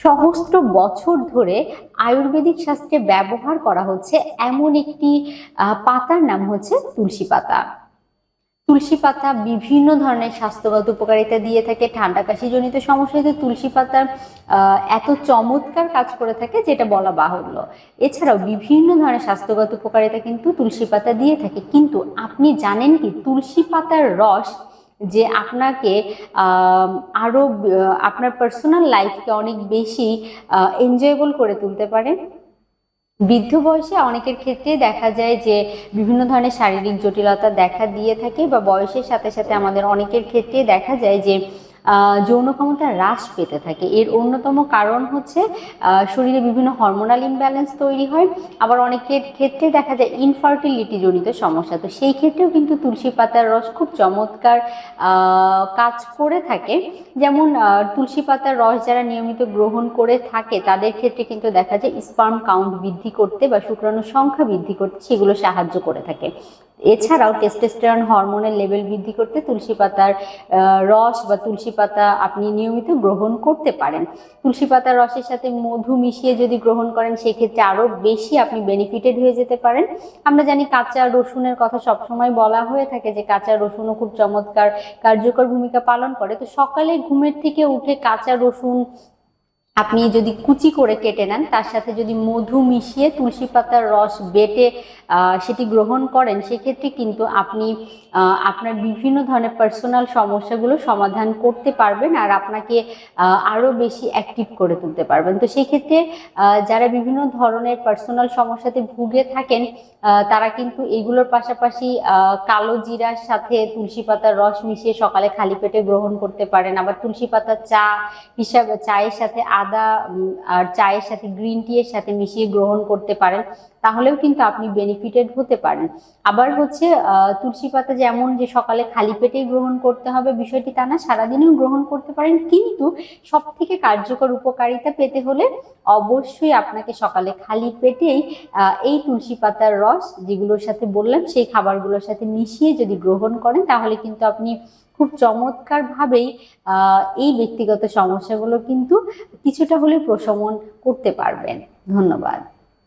সহস্র বছর ধরে আয়ুর্বেদিক শাস্ত্রে ব্যবহার করা হচ্ছে এমন একটি পাতার নাম হচ্ছে তুলসী পাতা। তুলসী পাতা বিভিন্ন ধরনের স্বাস্থ্যগত উপকারিতা দিয়ে থাকে। ঠান্ডা কাশিজনিত সমস্যাতে তুলসী পাতা এত চমৎকার কাজ করে থাকে যেটা বলা বাহুল্য। এছাড়াও বিভিন্ন ধরনের স্বাস্থ্যগত উপকারিতা কিন্তু তুলসী পাতা দিয়ে থাকে। কিন্তু আপনি জানেন কি তুলসী পাতার রস যে আপনাকে আরো আপনার পার্সোনাল লাইফকে অনেক বেশি এনজয়েবল করে তুলতে পারে। বৃদ্ধ বয়সে অনেকের ক্ষেত্রে দেখা যায় যে বিভিন্ন ধরনের শারীরিক জটিলতা দেখা দিয়ে থাকে, বা বয়সের সাথে সাথে আমাদের অনেকের ক্ষেত্রে দেখা যায় যে যৌন ক্ষমতা হ্রাস পেতে থাকে। এর অন্যতম কারণ হচ্ছে শরীরে বিভিন্ন হরমোনাল ইমব্যালেন্স তৈরি হয়। আবার অনেকের ক্ষেত্রে দেখা যায় ইনফার্টিলিটি জনিত সমস্যা, তো সেই ক্ষেত্রেও কিন্তু তুলসী পাতার রস খুব চমৎকার কাজ করে থাকে। যেমন তুলসী পাতার রস যারা নিয়মিত গ্রহণ করে থাকে তাদের ক্ষেত্রে কিন্তু দেখা যায় স্পার্ম কাউন্ট বৃদ্ধি করতে বা শুক্রাণুর সংখ্যা বৃদ্ধি করতে সেগুলো সাহায্য করে থাকে। এছাড়াও টেস্টোস্টেরন হরমোনের লেভেল বৃদ্ধি করতে তুলসী পাতার রস বা তুলসী পাতা আপনি নিয়মিত গ্রহণ করতে পারেন। তুলসী পাতার রসের সাথে মধু মিশিয়ে যদি গ্রহণ করেন সেক্ষেত্রে আরো বেশি আপনি বেনিফিটেড হয়ে যেতে পারেন। আমরা জানি কাঁচা রসুনের কথা সবসময় বলা হয়ে থাকে যে কাঁচা রসুনও খুব চমৎকার কার্যকর ভূমিকা পালন করে। তো সকালে ঘুমের থেকে উঠে কাঁচা রসুন আপনি যদি কুচি করে কেটে নেন, তার সাথে যদি মধু মিশিয়ে তুলসী পাতার রস বেটে সেটি গ্রহণ করেন, সেক্ষেত্রে কিন্তু আপনি আপনার বিভিন্ন ধরনের পার্সোনাল সমস্যাগুলো সমাধান করতে পারবেন আর আপনাকে আরো বেশি অ্যাক্টিভ করে তুলতে পারবেন। তো সেই ক্ষেত্রে যারা বিভিন্ন ধরনের পার্সোনাল সমস্যাতে ভুগে থাকেন তারা কিন্তু এগুলোর পাশাপাশি কালো জিরার সাথে তুলসী পাতার রস মিশিয়ে সকালে খালি পেটে গ্রহণ করতে পারেন। আবার তুলসী পাতা চা হিসাবে চায়ের সাথে আদা আর চায়ের সাথে গ্রিন টি এর সাথে মিশিয়ে গ্রহণ করতে পারেন, তাহলেও কিন্তু আপনি বেনিফিটেড হতে পারেন। আবার হচ্ছে তুলসী পাতা যেমন যে সকালে খালি পেটেই গ্রহণ করতে হবে বিষয়টি তা না, সারাদিনেও গ্রহণ করতে পারেন, কিন্তু সব থেকে কার্যকর উপকারিতা পেতে হলে অবশ্যই আপনাকে সকালে খালি পেটেই এই তুলসী পাতার রস যেগুলোর সাথে বললাম সেই খাবারগুলোর সাথে মিশিয়ে যদি গ্রহণ করেন তাহলে কিন্তু আপনি খুব চমৎকার ভাবেই এই ব্যক্তিগত সমস্যাগুলো কিন্তু কিছুটা হলে প্রশমন করতে পারবেন। ধন্যবাদ।